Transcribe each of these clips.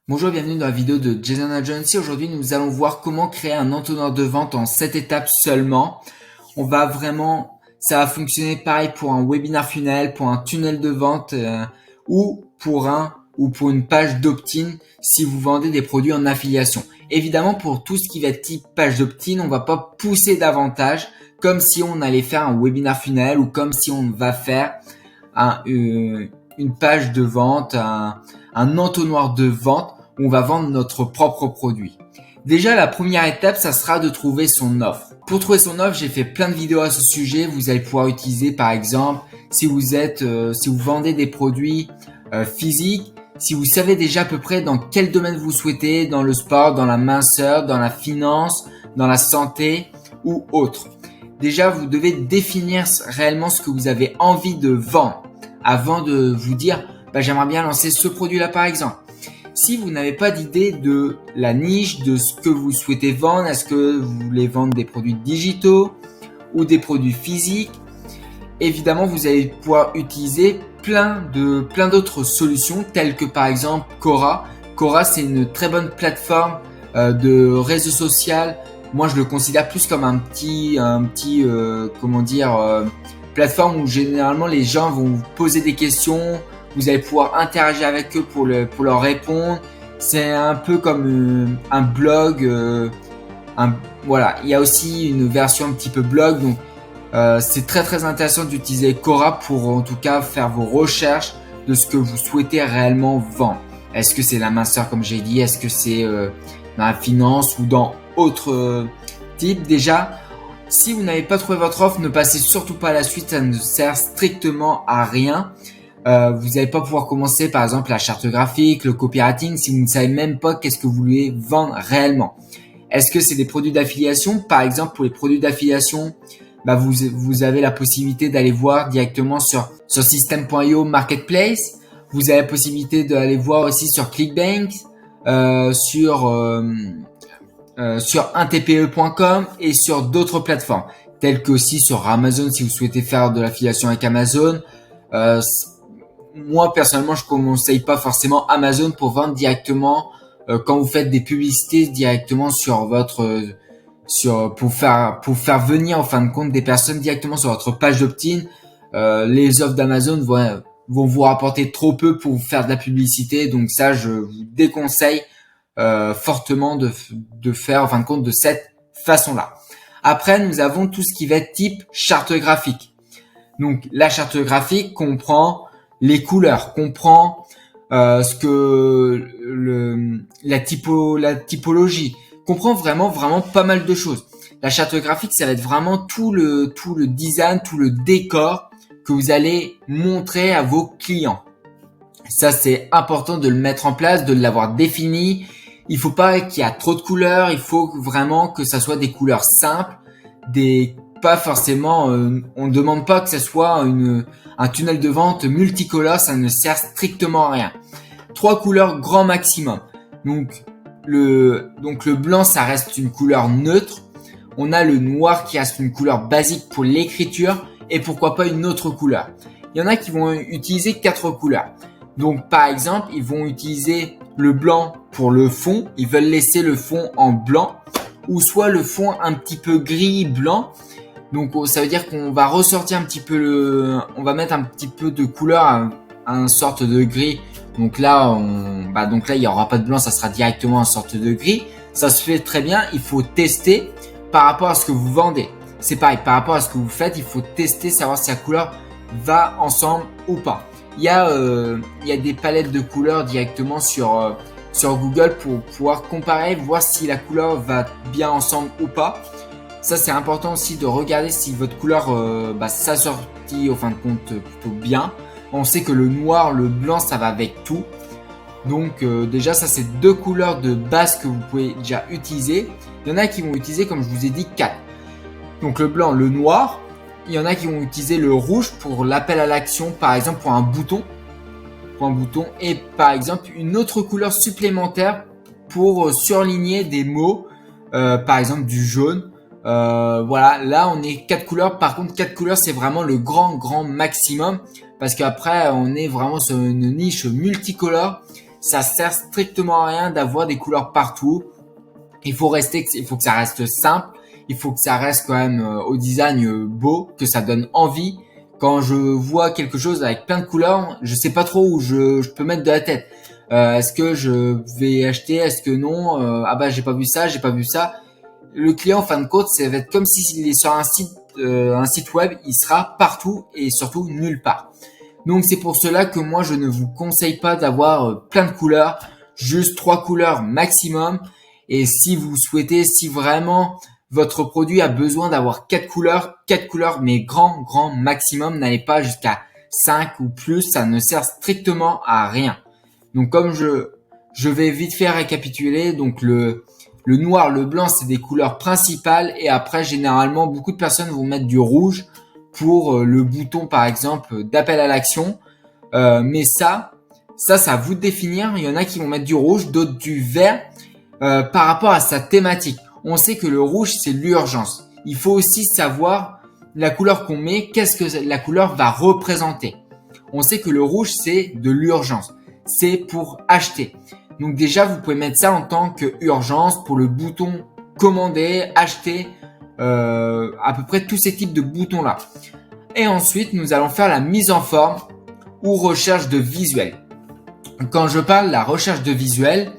Bonjour, bienvenue dans la vidéo de Jason Agency. Aujourd'hui, nous allons voir comment créer un entonnoir de vente en 7 étapes seulement. Ça va fonctionner pareil pour un webinar funnel, pour un tunnel de vente ou pour une page d'opt-in si vous vendez des produits en affiliation. Évidemment, pour tout ce qui va être type page d'opt-in, on va pas pousser davantage comme si on allait faire un webinar funnel ou comme si on va faire une page de vente, un entonnoir de vente où on va vendre notre propre produit. Déjà, la première étape, ça sera de trouver son offre. Pour trouver son offre, j'ai fait plein de vidéos à ce sujet. Vous allez pouvoir utiliser, par exemple, si vous vendez des produits physiques, si vous savez déjà à peu près dans quel domaine vous souhaitez, dans le sport, dans la minceur, dans la finance, dans la santé ou autre. Déjà, vous devez définir réellement ce que vous avez envie de vendre avant de vous dire j'aimerais bien lancer ce produit-là par exemple. Si vous n'avez pas d'idée de la niche, de ce que vous souhaitez vendre, est-ce que vous voulez vendre des produits digitaux ou des produits physiques, évidemment, vous allez pouvoir utiliser plein d'autres solutions telles que par exemple Quora. Quora, c'est une très bonne plateforme de réseau social. Moi, je le considère plus comme plateforme où généralement les gens vont vous poser des questions. Vous allez pouvoir interagir avec eux pour leur répondre. C'est un peu comme un blog. Voilà, il y a aussi une version un petit peu blog. Donc, c'est très très intéressant d'utiliser Quora pour en tout cas faire vos recherches de ce que vous souhaitez réellement vendre. Est-ce que c'est la minceur comme j'ai dit? Est-ce que c'est dans la finance ou dans autre type? Déjà, si vous n'avez pas trouvé votre offre, ne passez surtout pas à la suite. Ça ne sert strictement à rien. Vous n'allez pas pouvoir commencer par exemple la charte graphique, le copywriting si vous ne savez même pas qu'est-ce que vous voulez vendre réellement. Est-ce que c'est des produits d'affiliation? Par exemple, pour les produits d'affiliation, vous avez la possibilité d'aller voir directement sur System.io Marketplace. Vous avez la possibilité d'aller voir aussi sur ClickBank, sur 1TPE.com et sur d'autres plateformes, telles que aussi sur Amazon si vous souhaitez faire de l'affiliation avec Amazon. Moi personnellement, je conseille pas forcément Amazon pour vendre directement quand vous faites des publicités directement pour faire venir en fin de compte des personnes directement sur votre page d'opt-in. Les offres d'Amazon vont vous rapporter trop peu pour vous faire de la publicité, donc ça je vous déconseille fortement de faire en fin de compte de cette façon-là. Après, nous avons tout ce qui va être type charte graphique. Donc la charte graphique comprend les couleurs, comprend la typologie, comprend vraiment pas mal de choses. La charte graphique, ça va être vraiment tout le design, tout le décor que vous allez montrer à vos clients. Ça, c'est important de le mettre en place, de l'avoir défini. Il faut pas qu'il y ait trop de couleurs, il faut vraiment que ça soit des couleurs simples, pas forcément, on ne demande pas que ce soit un tunnel de vente multicolore, ça ne sert strictement à rien. 3 couleurs grand maximum. Donc le blanc, ça reste une couleur neutre. On a le noir qui reste une couleur basique pour l'écriture et pourquoi pas une autre couleur. Il y en a qui vont utiliser 4 couleurs. Donc par exemple, ils vont utiliser le blanc pour le fond, ils veulent laisser le fond en blanc ou soit le fond un petit peu gris blanc. Donc ça veut dire qu'on va ressortir un petit peu on va mettre un petit peu de couleur à un sorte de gris. Donc là il y aura pas de blanc, ça sera directement une sorte de gris. Ça se fait très bien, il faut tester par rapport à ce que vous vendez. C'est pareil, par rapport à ce que vous faites, il faut tester, savoir si la couleur va ensemble ou pas. Il y a des palettes de couleurs directement sur Google pour pouvoir comparer, voir si la couleur va bien ensemble ou pas. Ça, c'est important aussi de regarder si votre couleur s'assortit au fin de compte plutôt bien. On sait que le noir, le blanc, ça va avec tout. Donc déjà, ça, c'est 2 couleurs de base que vous pouvez déjà utiliser. Il y en a qui vont utiliser, comme je vous ai dit, 4. Donc le blanc, le noir. Il y en a qui vont utiliser le rouge pour l'appel à l'action, par exemple pour un bouton. Et par exemple, une autre couleur supplémentaire pour surligner des mots, par exemple du jaune. Voilà, là on est 4 couleurs. Par contre, 4 couleurs, c'est vraiment le grand maximum parce qu'après on est vraiment sur une niche multicolore. Ça sert strictement à rien d'avoir des couleurs partout. Il faut que ça reste simple. Il faut que ça reste quand même au design beau, que ça donne envie. Quand je vois quelque chose avec plein de couleurs, je sais pas trop où je peux mettre de la tête. Est-ce que je vais acheter? Est-ce que non? Ah bah j'ai pas vu ça, j'ai pas vu ça. Le client, en fin de compte, ça va être comme s'il est sur un site web, il sera partout et surtout nulle part. Donc c'est pour cela que moi je ne vous conseille pas d'avoir plein de couleurs, juste 3 couleurs maximum. Et si vous souhaitez, si vraiment votre produit a besoin d'avoir 4 couleurs mais grand maximum, n'allez pas jusqu'à 5 ou plus, ça ne sert strictement à rien. Donc comme je vais vite faire récapituler, donc le noir, le blanc, c'est des couleurs principales et après généralement beaucoup de personnes vont mettre du rouge pour le bouton par exemple d'appel à l'action. Mais ça à vous de définir. Il y en a qui vont mettre du rouge, d'autres du vert par rapport à sa thématique. On sait que le rouge c'est l'urgence. Il faut aussi savoir la couleur qu'on met, qu'est-ce que la couleur va représenter. On sait que le rouge c'est de l'urgence, c'est pour acheter. Donc déjà vous pouvez mettre ça en tant que urgence pour le bouton commander, acheter, à peu près tous ces types de boutons là. Et ensuite nous allons faire la mise en forme ou recherche de visuel. Quand je parle de la recherche de visuel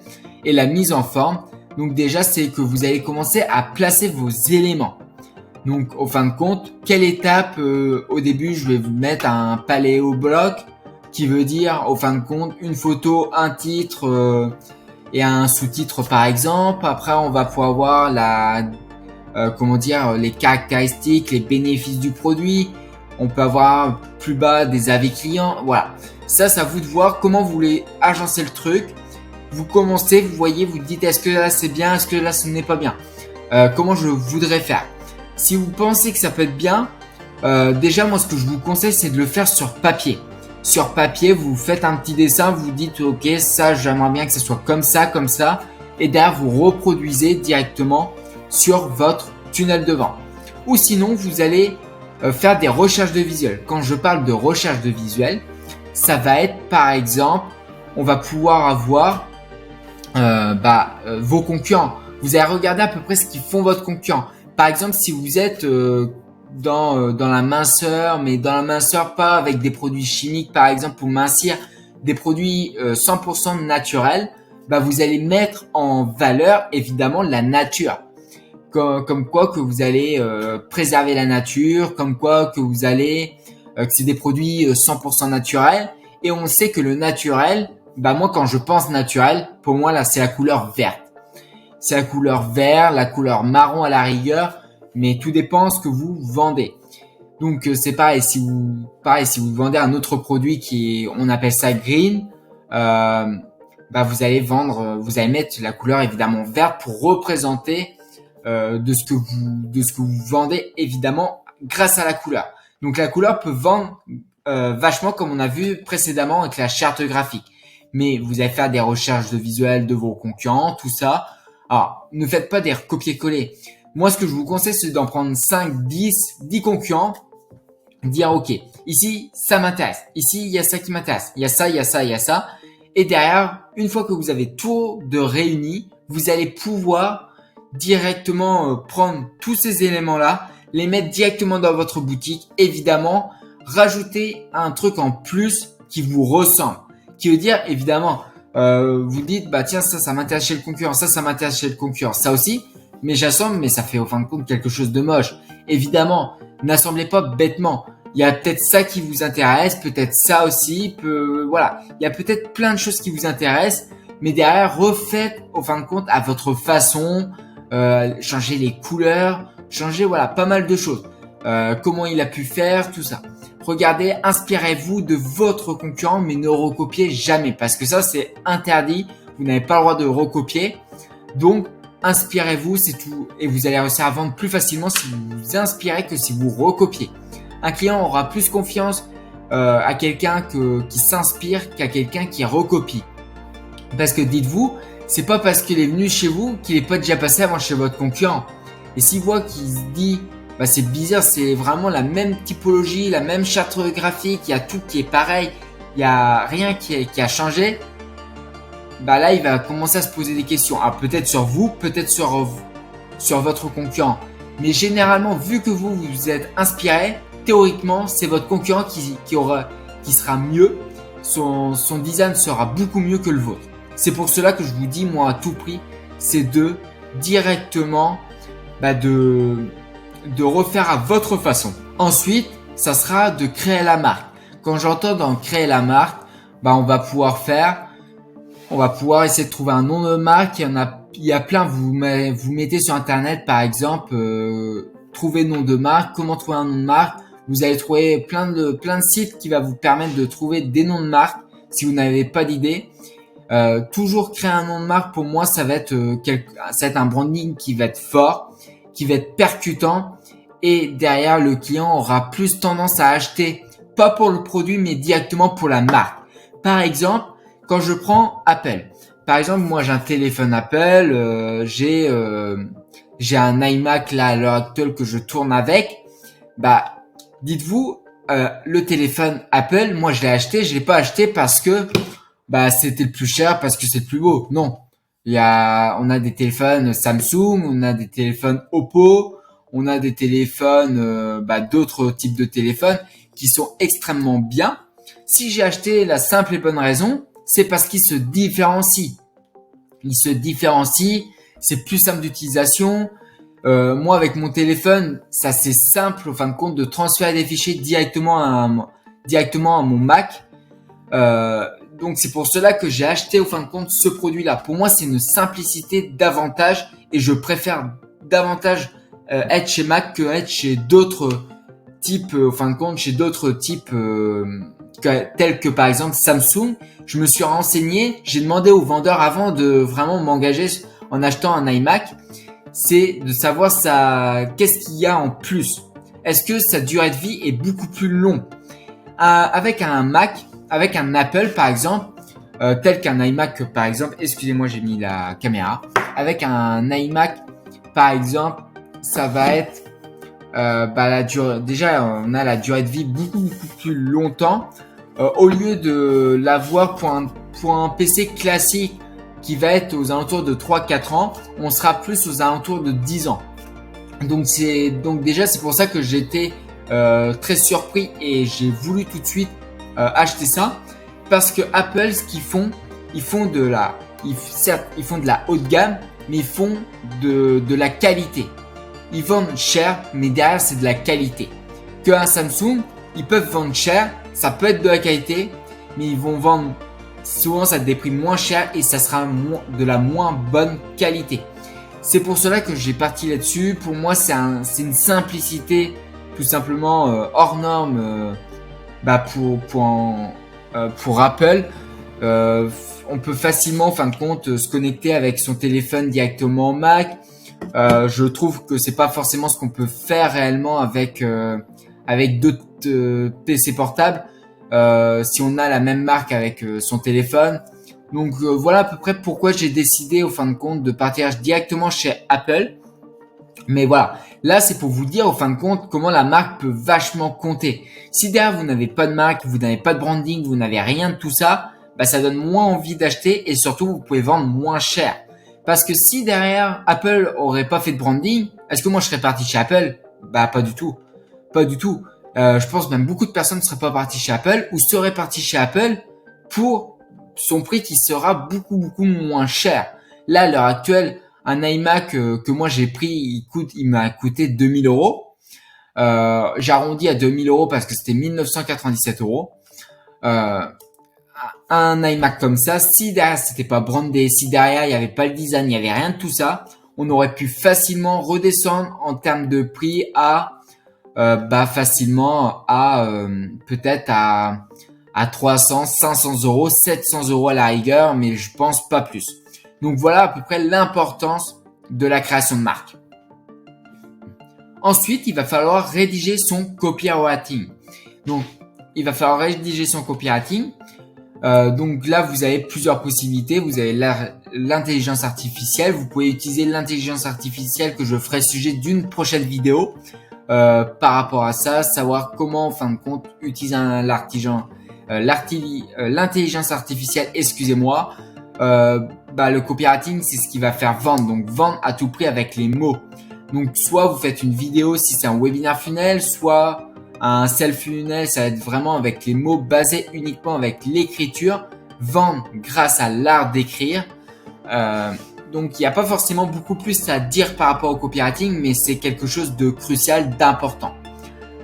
et la mise en forme, donc déjà c'est que vous allez commencer à placer vos éléments. Donc au fin de compte, quelle étape au début je vais vous mettre un paléobloc qui veut dire au fin de compte une photo, un titre et un sous-titre par exemple. Après on va pouvoir voir les caractéristiques, les bénéfices du produit. On peut avoir plus bas des avis clients. Voilà. Ça, c'est à vous de voir comment vous voulez agencer le truc. Vous commencez, vous voyez, vous dites est-ce que là c'est bien, est-ce que là ce n'est pas bien. Comment je voudrais faire. Si vous pensez que ça peut être bien, déjà moi ce que je vous conseille c'est de le faire sur papier. Sur papier, vous faites un petit dessin, vous dites ok ça j'aimerais bien que ce soit comme ça, et derrière vous reproduisez directement sur votre tunnel de vente. Ou sinon vous allez faire des recherches de visuel. Quand je parle de recherche de visuel, ça va être par exemple, on va pouvoir avoir vos concurrents. Vous allez regarder à peu près ce qu'ils font votre concurrent. Par exemple, si vous êtes dans la minceur, mais dans la minceur pas avec des produits chimiques, par exemple pour mincir, des produits 100% naturels, vous allez mettre en valeur évidemment la nature. Comme quoi que vous allez préserver la nature, comme quoi que vous allez que c'est des produits 100% naturels. Et on sait que le naturel, moi quand je pense naturel, pour moi là c'est la couleur verte. C'est la couleur vert, la couleur marron à la rigueur, mais tout dépend ce que vous vendez. Donc c'est pareil si vous vendez un autre produit on appelle ça green, vous allez mettre la couleur évidemment verte pour représenter de ce que vous vendez évidemment grâce à la couleur. Donc la couleur peut vendre vachement comme on a vu précédemment avec la charte graphique. Mais vous allez faire des recherches de visuels de vos concurrents, tout ça. Alors, ne faites pas des copier-coller. Moi, ce que je vous conseille, c'est d'en prendre 5, 10 concurrents. Dire, ok, ici, ça m'intéresse. Ici, il y a ça qui m'intéresse. Il y a ça, il y a ça, il y a ça. Et derrière, une fois que vous avez tout de réunis, vous allez pouvoir directement prendre tous ces éléments-là, les mettre directement dans votre boutique. Évidemment, rajouter un truc en plus qui vous ressemble. Qui veut dire, évidemment, vous dites, tiens, ça m'intéresse chez le concurrent, ça m'intéresse chez le concurrent, ça aussi, mais j'assemble, mais ça fait au fin de compte quelque chose de moche. Évidemment, n'assemblez pas bêtement. Il y a peut-être ça qui vous intéresse, peut-être ça aussi, voilà. Il y a peut-être plein de choses qui vous intéressent, mais derrière, refaites au fin de compte à votre façon, changez les couleurs, changez, voilà, pas mal de choses. Comment il a pu faire, tout ça. Regardez, inspirez-vous de votre concurrent, mais ne recopiez jamais parce que ça, c'est interdit. Vous n'avez pas le droit de recopier. Donc, inspirez-vous, c'est tout. Et vous allez réussir à vendre plus facilement si vous vous inspirez que si vous recopiez. Un client aura plus confiance à quelqu'un qui s'inspire qu'à quelqu'un qui recopie. Parce que dites-vous, c'est pas parce qu'il est venu chez vous qu'il n'est pas déjà passé avant chez votre concurrent. Et s'il voit qu'il se dit c'est bizarre, c'est vraiment la même typologie, la même charte graphique, il y a tout qui est pareil, il y a rien qui a changé. bah là, il va commencer à se poser des questions. Alors peut-être sur vous, peut-être sur votre concurrent. Mais généralement, vu que vous vous êtes inspiré, théoriquement, c'est votre concurrent qui sera mieux. Son design sera beaucoup mieux que le vôtre. C'est pour cela que je vous dis, moi, à tout prix, c'est de directement de refaire à votre façon. Ensuite, ça sera de créer la marque. Quand j'entends dans créer la marque, on va pouvoir essayer de trouver un nom de marque. Il y a plein, vous mettez sur internet par exemple, trouver nom de marque, comment trouver un nom de marque. Vous allez trouver plein de sites qui va vous permettre de trouver des noms de marque si vous n'avez pas d'idée. Toujours créer un nom de marque, pour moi, ça va être un branding qui va être fort, qui va être percutant, et derrière le client aura plus tendance à acheter, pas pour le produit, mais directement pour la marque. Par exemple, quand je prends Apple. Par exemple, moi j'ai un téléphone Apple, j'ai un iMac là à l'heure actuelle que je tourne avec. Dites-vous, le téléphone Apple, moi je l'ai pas acheté parce que c'était le plus cher, parce que c'est le plus beau. Non. On a des téléphones Samsung, on a des téléphones Oppo, on a des téléphones, d'autres types de téléphones qui sont extrêmement bien. Si j'ai acheté, la simple et bonne raison, c'est parce qu'il se différencie. Il se différencie, c'est plus simple d'utilisation. Moi, avec mon téléphone, ça c'est simple, au fin de compte, de transférer des fichiers directement à mon Mac. Donc c'est pour cela que j'ai acheté, au fin de compte, ce produit-là. Pour moi, c'est une simplicité davantage, et je préfère davantage être chez Mac que être chez d'autres types, tels que par exemple Samsung. Je me suis renseigné, j'ai demandé au vendeur avant de vraiment m'engager en achetant un iMac, c'est de savoir qu'est-ce qu'il y a en plus. Est-ce que sa durée de vie est beaucoup plus longue avec un Mac, avec un Apple par exemple, tel qu'un iMac par exemple. Excusez-moi, j'ai mis la caméra. Avec un iMac par exemple, ça va être déjà on a la durée de vie beaucoup plus longtemps. Au lieu de l'avoir pour un PC classique qui va être aux alentours de 3-4 ans, on sera plus aux alentours de 10 ans. Donc déjà c'est pour ça que j'étais très surpris, et j'ai voulu tout de suite acheter ça, parce que Apple, ce qu'ils font, certes ils font de la haute gamme, mais ils font de la qualité. Ils vendent cher, mais derrière c'est de la qualité. Qu'un Samsung, ils peuvent vendre cher, ça peut être de la qualité, mais ils vont vendre souvent ça des prix moins chers, et ça sera de la moins bonne qualité. C'est pour cela que j'ai parti là-dessus. Pour moi, c'est une simplicité tout simplement hors norme pour Apple. On peut facilement, en fin de compte, se connecter avec son téléphone directement au Mac. Je trouve que c'est pas forcément ce qu'on peut faire réellement avec d'autres PC portables, si on a la même marque avec son téléphone. Donc voilà à peu près pourquoi j'ai décidé, au fin de compte, de partir directement chez Apple. Mais voilà, là c'est pour vous dire, au fin de compte, comment la marque peut vachement compter. Si derrière vous n'avez pas de marque, vous n'avez pas de branding, vous n'avez rien de tout ça, ça donne moins envie d'acheter, et surtout vous pouvez vendre moins cher. Parce que si derrière Apple aurait pas fait de branding, est-ce que moi je serais parti chez Apple? Pas du tout. Pas du tout. Je pense même beaucoup de personnes ne seraient pas parties chez Apple, ou seraient parties chez Apple pour son prix qui sera beaucoup moins cher. Là, à l'heure actuelle, un iMac que moi j'ai pris, il m'a coûté 2000 €. J'arrondis à 2000 € parce que c'était 1997 €. Un iMac comme ça, si derrière c'était pas brandé, si derrière il y avait pas le design, il y avait rien de tout ça, on aurait pu facilement redescendre en termes de prix facilement peut-être à 300, 500 €, 700 € à la rigueur, mais je pense pas plus. Donc voilà à peu près l'importance de la création de marque. Ensuite, il va falloir rédiger son copywriting. Donc, il va falloir rédiger son copywriting. Donc là, vous avez plusieurs possibilités. Vous avez l'intelligence artificielle. Vous pouvez utiliser l'intelligence artificielle, que je ferai sujet d'une prochaine vidéo par rapport à ça, savoir comment, en fin de compte, utiliser l'intelligence artificielle, le copywriting, c'est ce qui va faire vendre. Donc, vendre à tout prix avec les mots. Donc, soit vous faites une vidéo si c'est un webinaire funnel, soit un self-funnel, ça va être vraiment avec les mots basés uniquement avec l'écriture. Vendre grâce à l'art d'écrire. Donc, il n'y a pas forcément beaucoup plus à dire par rapport au copywriting, mais c'est quelque chose de crucial, d'important.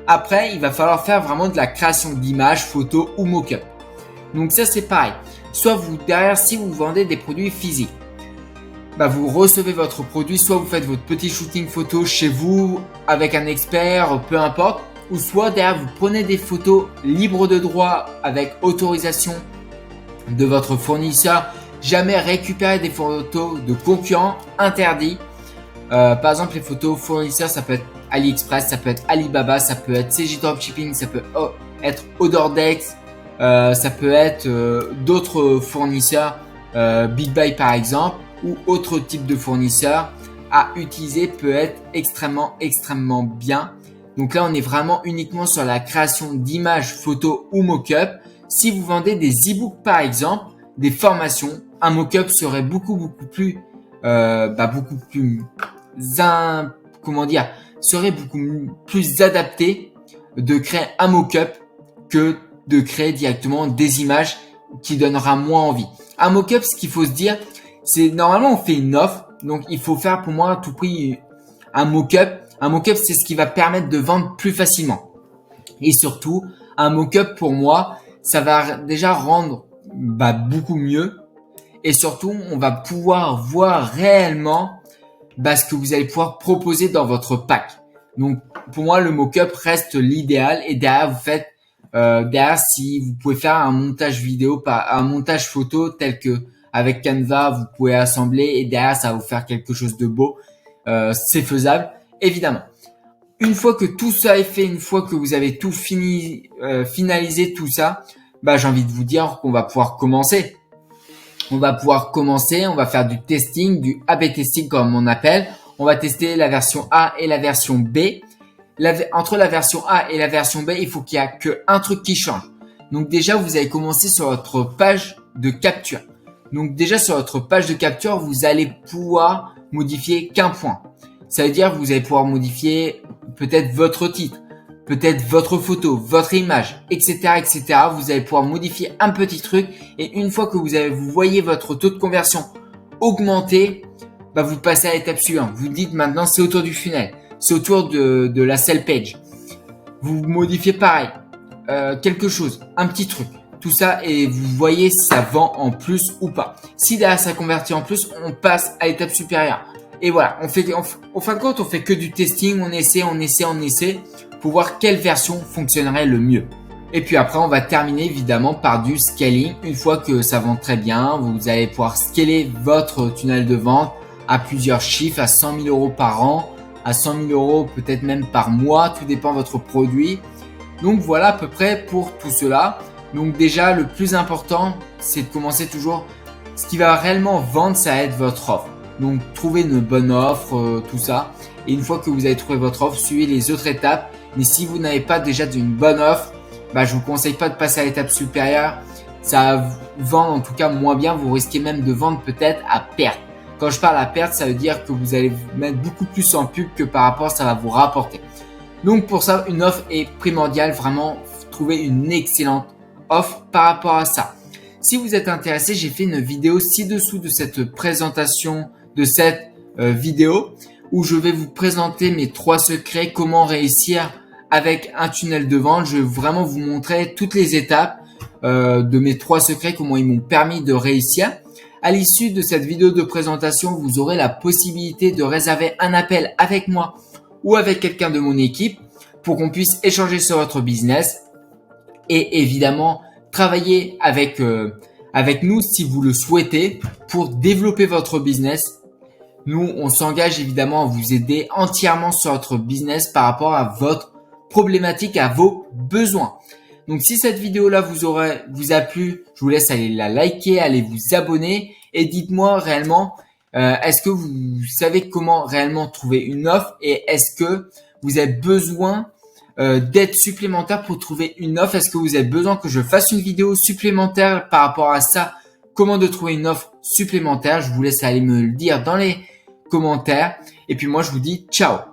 Après, il va falloir faire vraiment de la création d'images, photos ou mock-up. Donc ça, c'est pareil. Soit vous, derrière, si vous vendez des produits physiques, vous recevez votre produit, soit vous faites votre petit shooting photo chez vous avec un expert, peu importe, ou soit derrière, vous prenez des photos libres de droit avec autorisation de votre fournisseur. Jamais récupérer des photos de concurrents, interdits. Par exemple, les photos fournisseurs, ça peut être AliExpress, ça peut être Alibaba, ça peut être CJ Dropshipping, ça peut être Odordex, ça peut être d'autres fournisseurs, Big Buy par exemple, ou autre type de fournisseur à utiliser peut être extrêmement bien. Donc là, on est vraiment uniquement sur la création d'images, photos ou mock-up. Si vous vendez des e-books par exemple, des formations, un mock-up serait beaucoup plus serait beaucoup plus adapté de créer un mock-up que de créer directement des images qui donnera moins envie. Un mock-up, ce qu'il faut se dire, c'est normalement on fait une offre, donc il faut faire pour moi à tout prix un mock-up. Un mock-up, c'est ce qui va permettre de vendre plus facilement. Et surtout, un mock-up pour moi, ça va déjà rendre beaucoup mieux. Et surtout, on va pouvoir voir réellement ce que vous allez pouvoir proposer dans votre pack. Donc, pour moi, le mock-up reste l'idéal. Et derrière, vous faites si vous pouvez faire un montage vidéo, un montage photo tel que avec Canva, vous pouvez assembler et derrière, ça va vous faire quelque chose de beau. C'est faisable, évidemment. Une fois que tout ça est fait, une fois que vous avez tout finalisé tout ça, j'ai envie de vous dire qu'on va pouvoir commencer. On va faire du testing, du A/B testing comme on appelle. On va tester la version A et la version B. Entre la version A et la version B, il faut qu'il y a qu'un truc qui change. Donc déjà, vous allez commencer sur votre page de capture. Donc déjà, sur votre page de capture, vous allez pouvoir modifier qu'un point. Ça veut dire que vous allez pouvoir modifier peut-être votre titre, peut-être votre photo, votre image, etc., etc. Vous allez pouvoir modifier un petit truc et une fois que vous voyez votre taux de conversion augmenter, vous passez à l'étape suivante. Vous dites maintenant c'est autour du funnel, c'est autour de la sell page. Vous modifiez pareil, quelque chose, un petit truc, tout ça et vous voyez si ça vend en plus ou pas. Si derrière ça convertit en plus, on passe à l'étape supérieure. Et voilà, en fin de compte, on fait que du testing, on essaie pour voir quelle version fonctionnerait le mieux. Et puis après, on va terminer évidemment par du scaling. Une fois que ça vend très bien, vous allez pouvoir scaler votre tunnel de vente à plusieurs chiffres, à 100 000 euros par an, à 100 000 euros peut-être même par mois, tout dépend de votre produit. Donc voilà à peu près pour tout cela. Donc déjà, le plus important, c'est de commencer toujours. Ce qui va réellement vendre, ça va être votre offre. Donc trouvez une bonne offre, tout ça. Et une fois que vous avez trouvé votre offre, suivez les autres étapes. Mais si vous n'avez pas déjà une bonne offre, je vous conseille pas de passer à l'étape supérieure. Ça vend en tout cas moins bien. Vous risquez même de vendre peut-être à perte. Quand je parle à perte, ça veut dire que vous allez mettre beaucoup plus en pub que par rapport ça va vous rapporter. Donc pour ça, une offre est primordiale. Vraiment, trouver une excellente offre par rapport à ça. Si vous êtes intéressé, j'ai fait une vidéo ci-dessous de cette présentation de cette vidéo où je vais vous présenter mes 3 secrets, comment réussir avec un tunnel de vente. Je vais vraiment vous montrer toutes les étapes de mes 3 secrets, comment ils m'ont permis de réussir. À l'issue de cette vidéo de présentation, vous aurez la possibilité de réserver un appel avec moi ou avec quelqu'un de mon équipe pour qu'on puisse échanger sur votre business et évidemment travailler avec nous si vous le souhaitez pour développer votre business. Nous, on s'engage évidemment à vous aider entièrement sur votre business par rapport à votre problématique, à vos besoins. Donc, si cette vidéo-là vous a plu, je vous laisse aller la liker, aller vous abonner et dites-moi réellement, est-ce que vous savez comment réellement trouver une offre et est-ce que vous avez besoin d'aide supplémentaire pour trouver une offre? Est-ce que vous avez besoin que je fasse une vidéo supplémentaire par rapport à ça? Comment de trouver une offre supplémentaires, je vous laisse aller me le dire dans les commentaires. Et puis moi, je vous dis ciao.